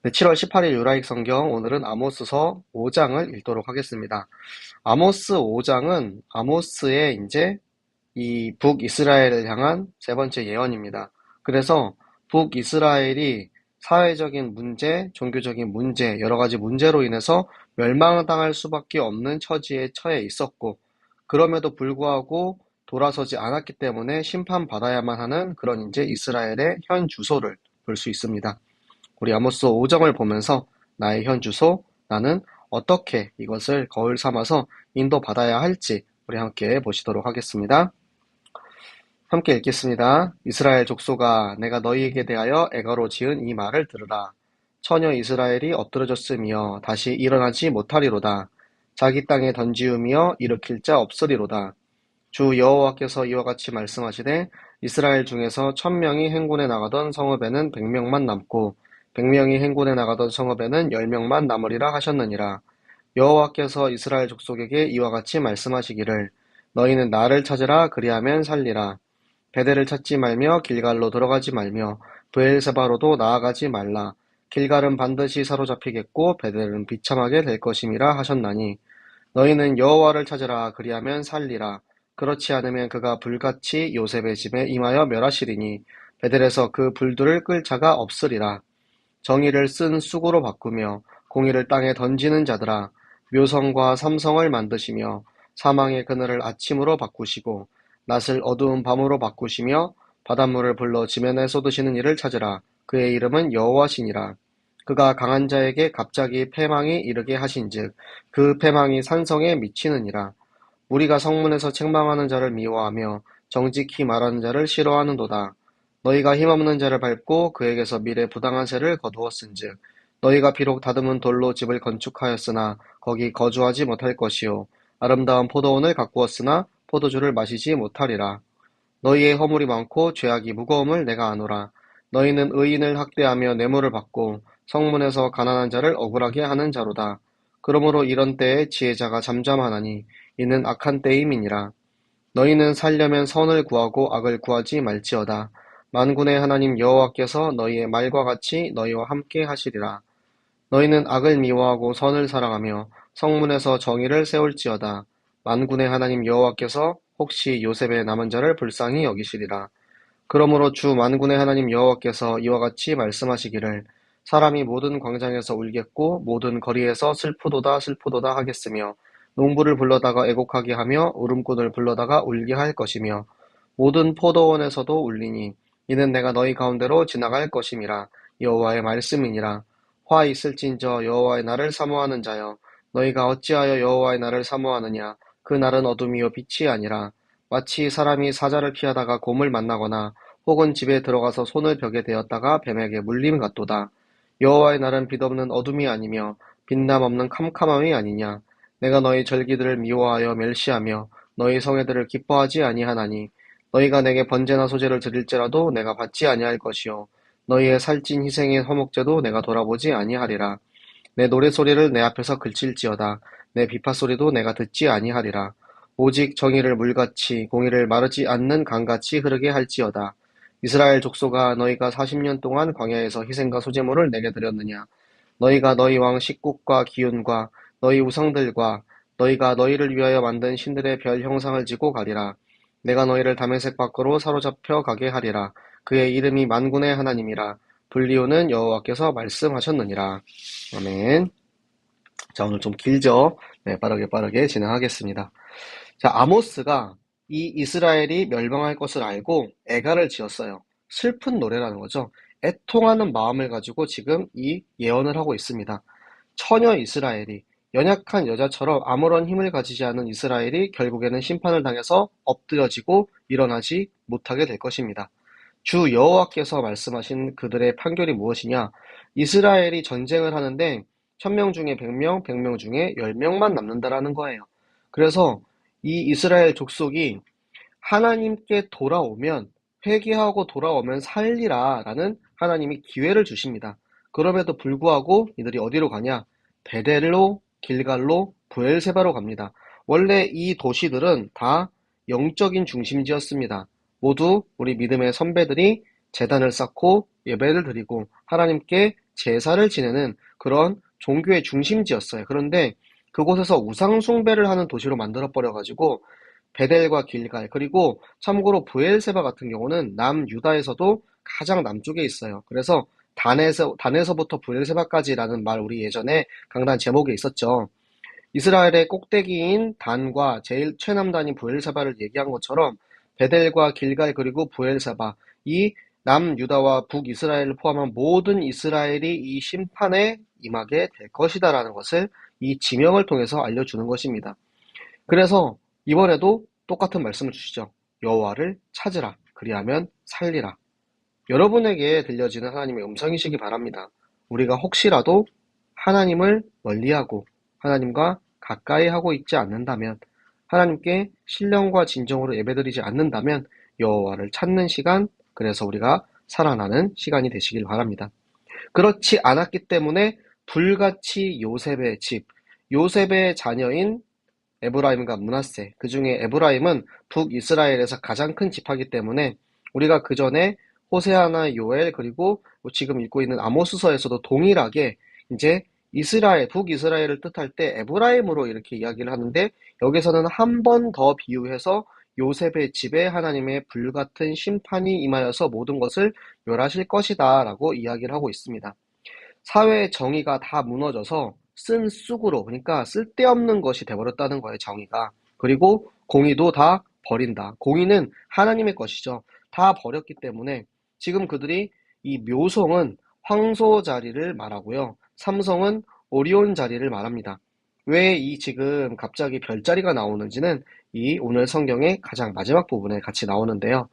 네, 7월 18일 유라익 성경 오늘은 아모스서 5장을 읽도록 하겠습니다. 아모스 5장은 아모스의 이제 이 북이스라엘을 향한 세 번째 예언입니다. 그래서 북이스라엘이 사회적인 문제, 종교적인 문제, 여러 가지 문제로 인해서 멸망당할 수밖에 없는 처지에 처해 있었고, 그럼에도 불구하고 돌아서지 않았기 때문에 심판받아야만 하는 그런 이제 이스라엘의 현 주소를 볼 수 있습니다. 우리 아모스 5장을 보면서 나의 현 주소, 나는 어떻게 이것을 거울 삼아서 인도받아야 할지 우리 함께 보시도록 하겠습니다. 함께 읽겠습니다. 이스라엘 족속아, 내가 너희에게 대하여 애가로 지은 이 말을 들으라. 처녀 이스라엘이 엎드러졌으며 다시 일어나지 못하리로다. 자기 땅에 던지우며 일으킬 자 없으리로다. 주 여호와께서 이와 같이 말씀하시되 이스라엘 중에서 1000명이 행군에 나가던 성읍에는 100명만 남고 100명이 행군에 나가던 성읍에는 10명만 남으리라 하셨느니라. 여호와께서 이스라엘 족속에게 이와 같이 말씀하시기를 너희는 나를 찾으라 그리하면 살리라. 베델을 찾지 말며 길갈로 들어가지 말며 브엘세바로도 나아가지 말라. 길갈은 반드시 사로잡히겠고 베델은 비참하게 될 것임이라 하셨나니 너희는 여호와를 찾으라 그리하면 살리라. 그렇지 않으면 그가 불같이 요셉의 집에 임하여 멸하시리니 베델에서 그 불들을 끌 자가 없으리라. 정의를 쓴 쑥으로 바꾸며 공의를 땅에 던지는 자들아 묘성과 삼성을 만드시며 사망의 그늘을 아침으로 바꾸시고 낫을 어두운 밤으로 바꾸시며 바닷물을 불러 지면에 쏟으시는 이를 찾으라. 그의 이름은 여호와시니라. 그가 강한 자에게 갑자기 패망이 이르게 하신즉 그 패망이 산성에 미치느니라. 우리가 성문에서 책망하는 자를 미워하며 정직히 말하는 자를 싫어하는도다. 너희가 힘없는 자를 밟고 그에게서 미래 부당한 세를 거두었은즉 너희가 비록 다듬은 돌로 집을 건축하였으나 거기 거주하지 못할 것이요 아름다운 포도원을 가꾸었으나 포도주를 마시지 못하리라. 너희의 허물이 많고 죄악이 무거움을 내가 아노라. 너희는 의인을 학대하며 뇌물을 받고 성문에서 가난한 자를 억울하게 하는 자로다. 그러므로 이런 때에 지혜자가 잠잠하나니 이는 악한 때임이니라. 너희는 살려면 선을 구하고 악을 구하지 말지어다. 만군의 하나님 여호와께서 너희의 말과 같이 너희와 함께 하시리라. 너희는 악을 미워하고 선을 사랑하며 성문에서 정의를 세울지어다. 만군의 하나님 여호와께서 혹시 요셉의 남은 자를 불쌍히 여기시리라. 그러므로 주 만군의 하나님 여호와께서 이와 같이 말씀하시기를 사람이 모든 광장에서 울겠고 모든 거리에서 슬프도다 슬프도다 하겠으며 농부를 불러다가 애곡하게 하며 울음꾼을 불러다가 울게 할 것이며 모든 포도원에서도 울리니 이는 내가 너희 가운데로 지나갈 것임이라. 여호와의 말씀이니라. 화 있을진저 여호와의 날을 사모하는 자여 너희가 어찌하여 여호와의 날을 사모하느냐. 그 날은 어둠이요 빛이 아니라 마치 사람이 사자를 피하다가 곰을 만나거나 혹은 집에 들어가서 손을 벽에 대었다가 뱀에게 물림 같도다. 여호와의 날은 빛없는 어둠이 아니며 빛남 없는 캄캄함이 아니냐. 내가 너희 절기들을 미워하여 멸시하며 너희 성회들을 기뻐하지 아니하나니 너희가 내게 번제나 소제를 드릴지라도 내가 받지 아니할 것이요 너희의 살찐 희생의 화목제도 내가 돌아보지 아니하리라. 내 노랫소리를 내 앞에서 그칠지어다. 내 비파소리도 내가 듣지 아니하리라. 오직 정의를 물같이 공의를 마르지 않는 강같이 흐르게 할지어다. 이스라엘 족속아 너희가 40년 동안 광야에서 희생과 소제물을 내게 드렸느냐. 너희가 너희 왕 식국과 기운과 너희 우상들과 너희가 너희를 위하여 만든 신들의 별 형상을 지고 가리라. 내가 너희를 다메섹 밖으로 사로잡혀 가게 하리라. 그의 이름이 만군의 하나님이라. 불리오는 여호와께서 말씀하셨느니라. 아멘. 자, 오늘 좀 길죠? 네, 빠르게 진행하겠습니다. 자, 아모스가 이 이스라엘이 멸망할 것을 알고 애가를 지었어요. 슬픈 노래라는 거죠. 애통하는 마음을 가지고 지금 이 예언을 하고 있습니다. 처녀 이스라엘이 연약한 여자처럼 아무런 힘을 가지지 않은 이스라엘이 결국에는 심판을 당해서 엎드려지고 일어나지 못하게 될 것입니다. 주 여호와께서 말씀하신 그들의 판결이 무엇이냐? 이스라엘이 전쟁을 하는데 1000명 중에 100명, 100명 중에 10명만 남는다라는 거예요. 그래서 이 이스라엘 족속이 하나님께 돌아오면 회개하고 돌아오면 살리라라는 하나님이 기회를 주십니다. 그럼에도 불구하고 이들이 어디로 가냐? 베델로, 길갈로, 브엘세바로 갑니다. 원래 이 도시들은 다 영적인 중심지였습니다. 모두 우리 믿음의 선배들이 제단을 쌓고 예배를 드리고 하나님께 제사를 지내는 그런 종교의 중심지였어요. 그런데 그곳에서 우상 숭배를 하는 도시로 만들어 버려가지고 베델과 길갈, 그리고 참고로 브엘세바 같은 경우는 남유다에서도 가장 남쪽에 있어요. 그래서 단에서부터 브엘세바까지라는 말 우리 예전에 강단 제목에 있었죠. 이스라엘의 꼭대기인 단과 제일 최남단인 브엘세바를 얘기한 것처럼 베델과 길갈 그리고 브엘세바, 이 남유다와 북이스라엘을 포함한 모든 이스라엘이 이 심판에 임하게 될 것이다라는 것을 이 지명을 통해서 알려주는 것입니다. 그래서 이번에도 똑같은 말씀을 주시죠. 여호와를 찾으라. 그리하면 살리라. 여러분에게 들려지는 하나님의 음성이시기 바랍니다. 우리가 혹시라도 하나님을 멀리하고 하나님과 가까이 하고 있지 않는다면, 하나님께 신령과 진정으로 예배드리지 않는다면 여호와를 찾는 시간, 그래서 우리가 살아나는 시간이 되시길 바랍니다. 그렇지 않았기 때문에 불같이 요셉의 집, 요셉의 자녀인 에브라임과 므낫세, 그 중에 에브라임은 북이스라엘에서 가장 큰 지파이기 때문에 우리가 그 전에 호세아나 요엘 그리고 지금 읽고 있는 아모스서에서도 동일하게 이제 북이스라엘을 뜻할 때 에브라임으로 이렇게 이야기를 하는데, 여기서는 한 번 더 비유해서 요셉의 집에 하나님의 불같은 심판이 임하여서 모든 것을 멸하실 것이다 라고 이야기를 하고 있습니다. 사회의 정의가 다 무너져서 쓴 쑥으로, 그러니까 쓸데없는 것이 돼버렸다는 거예요, 정의가. 그리고 공의도 다 버린다. 공의는 하나님의 것이죠. 다 버렸기 때문에 지금 그들이 이 묘성은 황소 자리를 말하고요. 삼성은 오리온 자리를 말합니다. 왜 이 지금 갑자기 별자리가 나오는지는 이 오늘 성경의 가장 마지막 부분에 같이 나오는데요.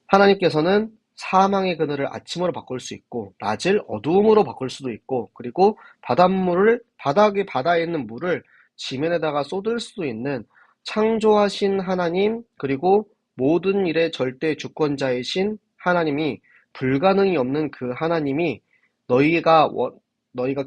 하나님께서는 사망의 그늘을 아침으로 바꿀 수 있고 낮을 어두움으로 바꿀 수도 있고, 그리고 바다에 있는 물을 지면에다가 쏟을 수도 있는 창조하신 하나님, 그리고 모든 일의 절대 주권자이신 하나님이, 불가능이 없는 그 하나님이 너희가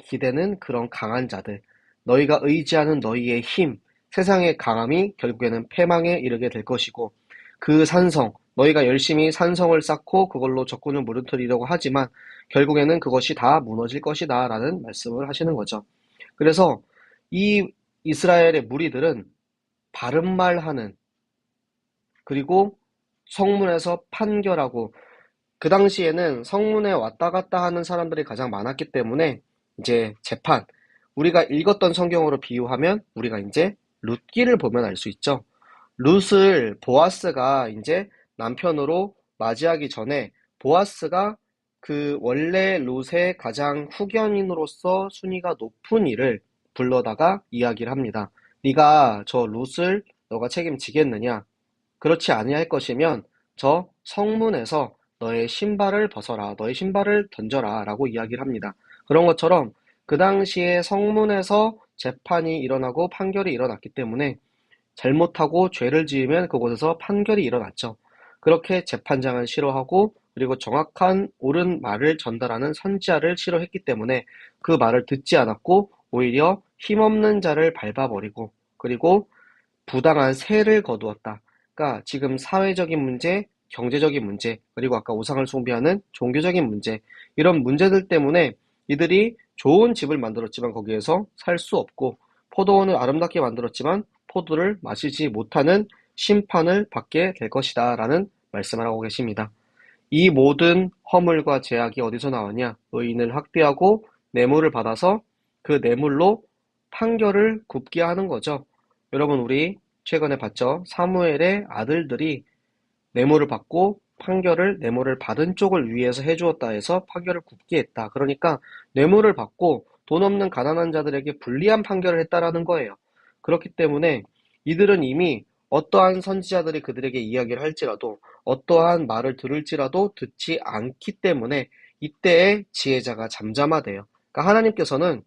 기대는 그런 강한 자들, 너희가 의지하는 너희의 힘, 세상의 강함이 결국에는 패망에 이르게 될 것이고, 그 산성, 너희가 열심히 산성을 쌓고 그걸로 적군을 무너뜨리려고 하지만 결국에는 그것이 다 무너질 것이다 라는 말씀을 하시는 거죠. 그래서 이 이스라엘의 무리들은 바른 말하는, 그리고 성문에서 판결하고, 그 당시에는 성문에 왔다 갔다 하는 사람들이 가장 많았기 때문에 이제 재판, 우리가 읽었던 성경으로 비유하면 우리가 이제 룻기를 보면 알 수 있죠. 룻을 보아스가 이제 남편으로 맞이하기 전에 보아스가 그 원래 룻의 가장 후견인으로서 순위가 높은 이를 불러다가 이야기를 합니다. 네가 저 룻을 너가 책임지겠느냐? 그렇지 아니할 것이면 저 성문에서 너의 신발을 벗어라, 너의 신발을 던져라 라고 이야기를 합니다. 그런 것처럼 그 당시에 성문에서 재판이 일어나고 판결이 일어났기 때문에 잘못하고 죄를 지으면 그곳에서 판결이 일어났죠. 그렇게 재판장을 싫어하고, 그리고 정확한 옳은 말을 전달하는 선지자를 싫어했기 때문에 그 말을 듣지 않았고 오히려 힘없는 자를 밟아버리고, 그리고 부당한 세를 거두었다. 그러니까 지금 사회적인 문제, 경제적인 문제, 그리고 아까 우상을 숭배하는 종교적인 문제, 이런 문제들 때문에 이들이 좋은 집을 만들었지만 거기에서 살 수 없고, 포도원을 아름답게 만들었지만 포도를 마시지 못하는 심판을 받게 될 것이다 라는 말씀을 하고 계십니다. 이 모든 허물과 제약이 어디서 나오냐? 의인을 학대하고 뇌물을 받아서 그 뇌물로 판결을 굽게 하는 거죠. 여러분, 우리 최근에 봤죠? 사무엘의 아들들이 뇌물을 받고 뇌물을 받은 쪽을 위해서 해주었다 해서 판결을 굽게 했다. 그러니까 뇌물을 받고 돈 없는 가난한 자들에게 불리한 판결을 했다라는 거예요. 그렇기 때문에 이들은 이미 어떠한 선지자들이 그들에게 이야기를 할지라도, 어떠한 말을 들을지라도 듣지 않기 때문에 이때의 지혜자가 잠잠하대요. 그러니까 하나님께서는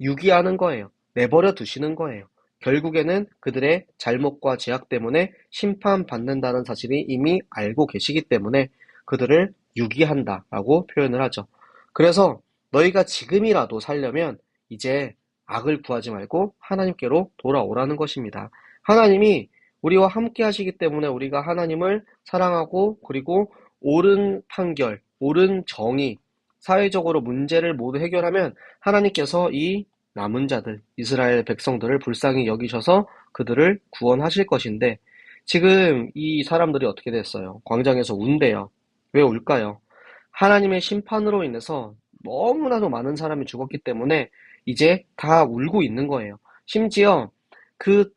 유기하는 거예요. 내버려 두시는 거예요. 결국에는 그들의 잘못과 죄악 때문에 심판받는다는 사실이 이미 알고 계시기 때문에 그들을 유기한다라고 표현을 하죠. 그래서 너희가 지금이라도 살려면 이제 악을 구하지 말고 하나님께로 돌아오라는 것입니다. 하나님이 우리와 함께 하시기 때문에 우리가 하나님을 사랑하고, 그리고 옳은 판결, 옳은 정의, 사회적으로 문제를 모두 해결하면 하나님께서 이 남은 자들, 이스라엘 백성들을 불쌍히 여기셔서 그들을 구원하실 것인데 지금 이 사람들이 어떻게 됐어요? 광장에서 운대요. 왜 울까요? 하나님의 심판으로 인해서 너무나도 많은 사람이 죽었기 때문에 이제 다 울고 있는 거예요. 심지어 그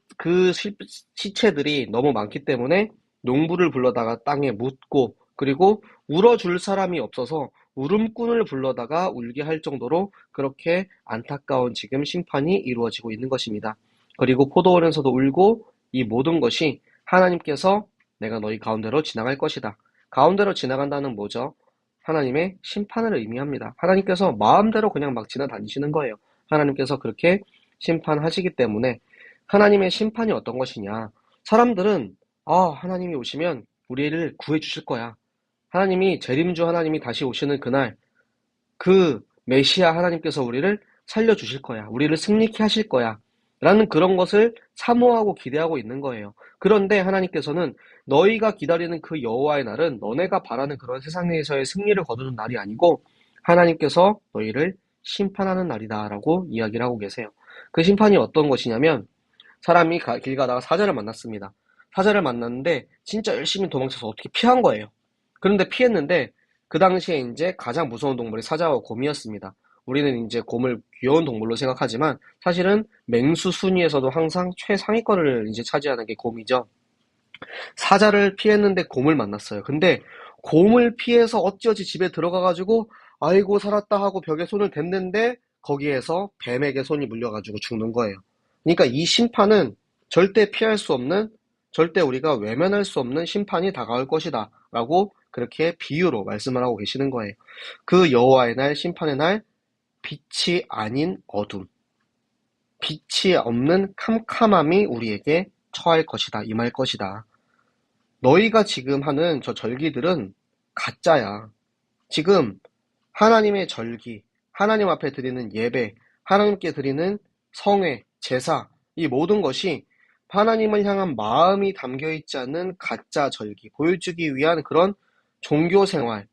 시체들이 너무 많기 때문에 농부를 불러다가 땅에 묻고 그리고 울어줄 사람이 없어서 울음꾼을 불러다가 울게 할 정도로 그렇게 안타까운 지금 심판이 이루어지고 있는 것입니다. 그리고 포도원에서도 울고 이 모든 것이 하나님께서 내가 너희 가운데로 지나갈 것이다. 가운데로 지나간다는 뭐죠? 하나님의 심판을 의미합니다. 하나님께서 마음대로 그냥 막 지나다니시는 거예요. 하나님께서 그렇게 심판하시기 때문에 하나님의 심판이 어떤 것이냐? 사람들은 하나님이 오시면 우리를 구해 주실 거야. 하나님이 재림주 하나님이 다시 오시는 그날 그 메시아 하나님께서 우리를 살려주실 거야. 우리를 승리케 하실 거야. 라는 그런 것을 사모하고 기대하고 있는 거예요. 그런데 하나님께서는 너희가 기다리는 그 여호와의 날은 너네가 바라는 그런 세상에서의 승리를 거두는 날이 아니고 하나님께서 너희를 심판하는 날이다라고 이야기를 하고 계세요. 그 심판이 어떤 것이냐면 사람이 길 가다가 사자를 만났습니다. 사자를 만났는데 진짜 열심히 도망쳐서 어떻게 피한 거예요. 그런데 피했는데 그 당시에 이제 가장 무서운 동물이 사자와 곰이었습니다. 우리는 이제 곰을 귀여운 동물로 생각하지만 사실은 맹수 순위에서도 항상 최상위권을 이제 차지하는 게 곰이죠. 사자를 피했는데 곰을 만났어요. 근데 곰을 피해서 어찌어찌 집에 들어가가지고 아이고 살았다 하고 벽에 손을 댔는데 거기에서 뱀에게 손이 물려가지고 죽는 거예요. 그러니까 이 심판은 절대 피할 수 없는, 절대 우리가 외면할 수 없는 심판이 다가올 것이다 라고 그렇게 비유로 말씀을 하고 계시는 거예요. 그 여호와의 날, 심판의 날, 빛이 아닌 어둠, 빛이 없는 캄캄함이 우리에게 처할 것이다, 임할 것이다. 너희가 지금 하는 저 절기들은 가짜야. 지금 하나님의 절기, 하나님 앞에 드리는 예배, 하나님께 드리는 성회, 제사, 이 모든 것이 하나님을 향한 마음이 담겨있지 않는 가짜 절기, 보여주기 위한 그런 종교 생활,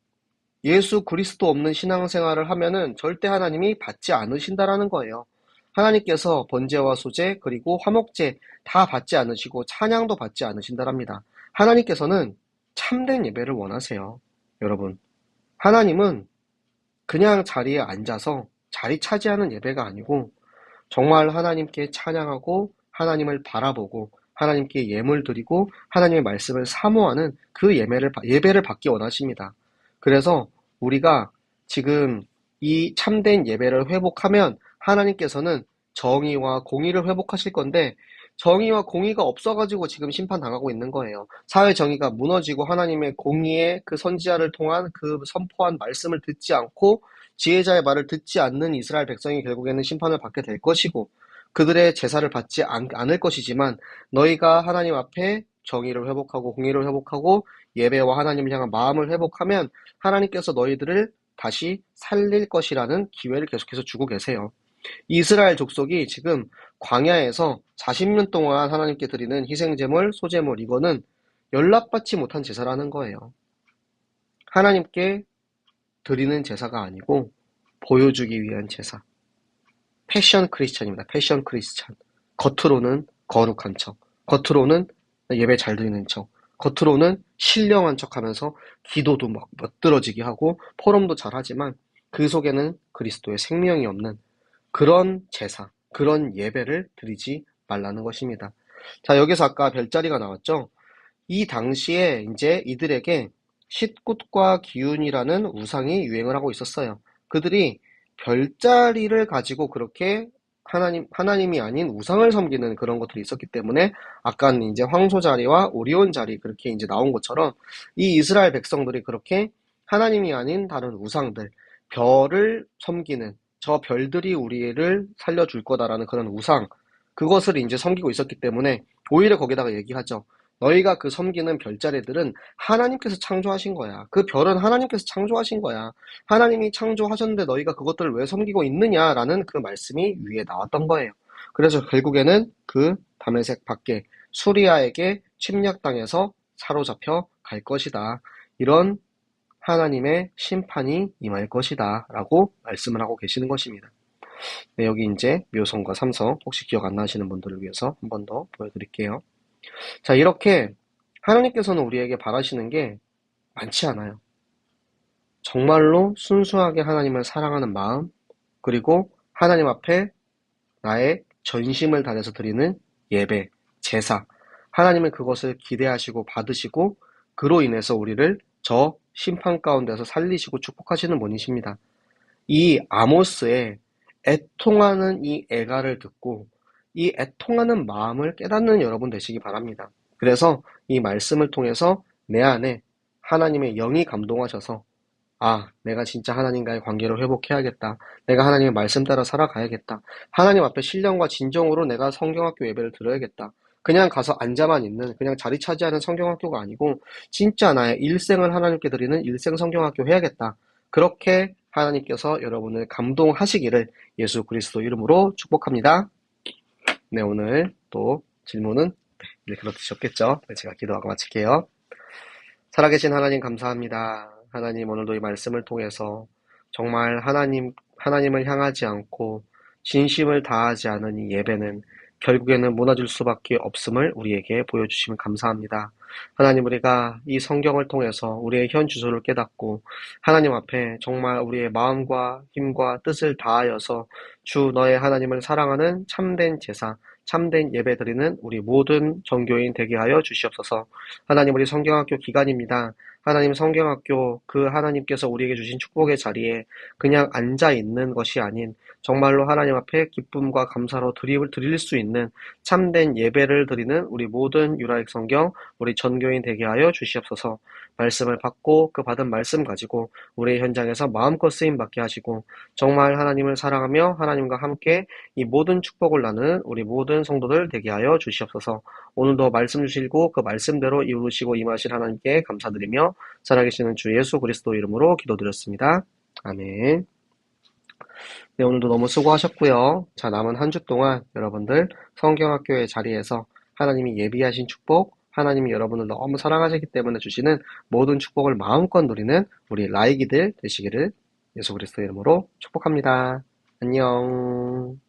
예수 그리스도 없는 신앙생활을 하면은 절대 하나님이 받지 않으신다라는 거예요. 하나님께서 번제와 소제 그리고 화목제 다 받지 않으시고 찬양도 받지 않으신다랍니다. 하나님께서는 참된 예배를 원하세요. 여러분, 하나님은 그냥 자리에 앉아서 자리 차지하는 예배가 아니고 정말 하나님께 찬양하고 하나님을 바라보고 하나님께 예물 드리고 하나님의 말씀을 사모하는 그 예배를 받기 원하십니다. 그래서 우리가 지금 이 참된 예배를 회복하면 하나님께서는 정의와 공의를 회복하실 건데 정의와 공의가 없어가지고 지금 심판당하고 있는 거예요. 사회 정의가 무너지고 하나님의 공의의 그 선지자를 통한 그 선포한 말씀을 듣지 않고 지혜자의 말을 듣지 않는 이스라엘 백성이 결국에는 심판을 받게 될 것이고 그들의 제사를 받지 않을 것이지만 너희가 하나님 앞에 정의를 회복하고 공의를 회복하고 예배와 하나님을 향한 마음을 회복하면 하나님께서 너희들을 다시 살릴 것이라는 기회를 계속해서 주고 계세요. 이스라엘 족속이 지금 광야에서 40년 동안 하나님께 드리는 희생제물, 소제물 이거는 연락받지 못한 제사라는 거예요. 하나님께 드리는 제사가 아니고 보여주기 위한 제사. 패션 크리스찬입니다. 패션 크리스찬. 겉으로는 거룩한 척, 겉으로는 예배 잘 드리는 척, 겉으로는 신령한 척하면서 기도도 막 멋들어지게 하고 포럼도 잘하지만 그 속에는 그리스도의 생명이 없는 그런 제사, 그런 예배를 드리지 말라는 것입니다. 자, 여기서 아까 별자리가 나왔죠? 이 당시에 이제 이들에게 싯굿과 기운이라는 우상이 유행을 하고 있었어요. 그들이 별자리를 가지고 그렇게 하나님이 아닌 우상을 섬기는 그런 것들이 있었기 때문에 아까 이제 황소자리와 오리온 자리 그렇게 이제 나온 것처럼 이 이스라엘 백성들이 그렇게 하나님이 아닌 다른 우상들, 별을 섬기는 저 별들이 우리를 살려줄 거다라는 그런 우상, 그것을 이제 섬기고 있었기 때문에 오히려 거기다가 얘기하죠. 너희가 그 섬기는 별자리들은 하나님께서 창조하신 거야. 그 별은 하나님께서 창조하신 거야. 하나님이 창조하셨는데 너희가 그것들을 왜 섬기고 있느냐라는 그 말씀이 위에 나왔던 거예요. 그래서 결국에는 그 다메섹 밖에 수리아에게 침략당해서 사로잡혀 갈 것이다. 이런 하나님의 심판이 임할 것이다 라고 말씀을 하고 계시는 것입니다. 네, 여기 이제 묘성과 삼성 혹시 기억 안 나시는 분들을 위해서 한 번 더 보여드릴게요. 자, 이렇게 하나님께서는 우리에게 바라시는 게 많지 않아요. 정말로 순수하게 하나님을 사랑하는 마음, 그리고 하나님 앞에 나의 전심을 다해서 드리는 예배, 제사, 하나님은 그것을 기대하시고 받으시고 그로 인해서 우리를 저 심판 가운데서 살리시고 축복하시는 분이십니다. 이 아모스의 애통하는 이 애가를 듣고 이 애통하는 마음을 깨닫는 여러분 되시기 바랍니다. 그래서 이 말씀을 통해서 내 안에 하나님의 영이 감동하셔서 내가 진짜 하나님과의 관계를 회복해야겠다. 내가 하나님의 말씀 따라 살아가야겠다. 하나님 앞에 신령과 진정으로 내가 성경학교 예배를 들어야겠다. 그냥 가서 앉아만 있는, 그냥 자리 차지하는 성경학교가 아니고 진짜 나의 일생을 하나님께 드리는 일생 성경학교 해야겠다. 그렇게 하나님께서 여러분을 감동하시기를 예수 그리스도 이름으로 축복합니다. 네, 오늘 또 질문은 이렇게 들으셨겠죠? 네, 제가 기도하고 마칠게요. 살아계신 하나님 감사합니다. 하나님 오늘도 이 말씀을 통해서 정말 하나님을 향하지 않고 진심을 다하지 않은 이 예배는 결국에는 무너질 수밖에 없음을 우리에게 보여주시면 감사합니다. 하나님 우리가 이 성경을 통해서 우리의 현 주소를 깨닫고 하나님 앞에 정말 우리의 마음과 힘과 뜻을 다하여서 주 너의 하나님을 사랑하는 참된 제사, 참된 예배 드리는 우리 모든 전교인 되게 하여 주시옵소서. 하나님 우리 성경학교 기간입니다. 하나님 성경학교 그 하나님께서 우리에게 주신 축복의 자리에 그냥 앉아 있는 것이 아닌 정말로 하나님 앞에 기쁨과 감사로 드릴 수 있는 참된 예배를 드리는 우리 모든 유라익 성경 우리 전교인 되게 하여 주시옵소서. 말씀을 받고 그 받은 말씀 가지고 우리의 현장에서 마음껏 쓰임 받게 하시고 정말 하나님을 사랑하며 하나님과 함께 이 모든 축복을 나누는 우리 모든 성도들 되게 하여 주시옵소서. 오늘도 말씀 주시고 그 말씀대로 이루시고 임하실 하나님께 감사드리며 살아계시는 주 예수 그리스도 이름으로 기도드렸습니다. 아멘. 네, 오늘도 너무 수고하셨고요. 자, 남은 한 주 동안 여러분들 성경학교의 자리에서 하나님이 예비하신 축복, 하나님이 여러분을 너무 사랑하시기 때문에 주시는 모든 축복을 마음껏 누리는 우리 라이기들 되시기를 예수 그리스도 이름으로 축복합니다. 안녕.